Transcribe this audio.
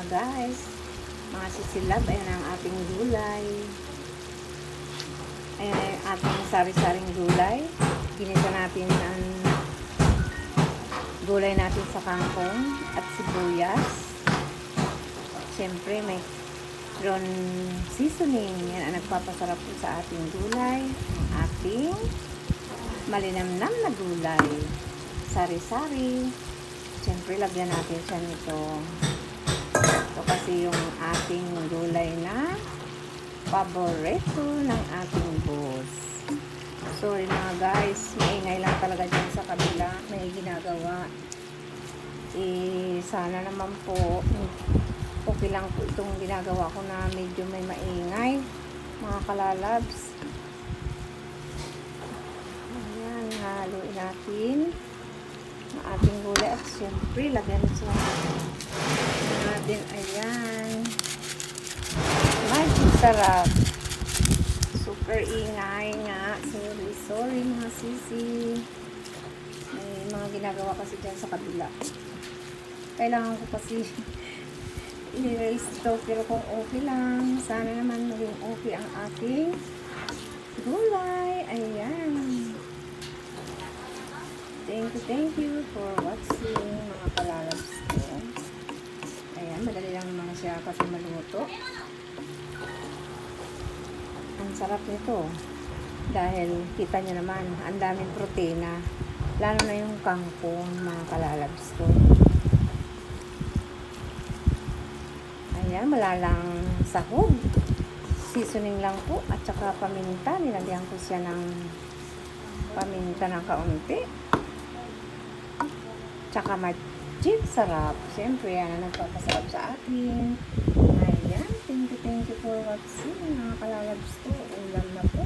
guys, mga sisilab, ayan ang ating gulay. Ayan ang ating sari-saring gulay. Ginisa natin ang gulay natin sa kangkong at sibuyas. Siyempre may ron seasoning. Yan ang nagpapasarap po sa ating gulay. Ating malinamnam na gulay. Sari-sari. Siyempre lagyan natin siya nito. Ito kasi yung ating gulay na paborito ng ating boss. Sorry mga guys, maingay lang talaga dyan sa kabila. May ginagawa. Sana naman po okay lang po itong ginagawa ko na medyo may maingay, mga kalalabs. Ayan, haluin natin ang ating gulay at siyempre lagyan siya natin. Ayan, magic sarap. Super ingay nga. Sorry mga sisi. May mga ginagawa kasi dyan sa kabila. Kailangan ko kasi i-raise ito, pero kung okay lang, sana naman maging okay ang ating gulay. Ayan. Thank you for watching mga kalalabs ko. Ayan, madali lang naman siya kasi maluto. Ang sarap nito dahil kita nyo naman ang daming protina, lalo na yung kangkong, mga kalalabs ko. Ayan, malalang sahog, seasoning lang po at saka paminta. Nilagyan ko siya ng paminta ng kaunti, tsaka magic sarap. Siyempre yan ang nagpapasarap sa atin. Ayan, thank you for watching mga kalalabs ko. Ulam na po.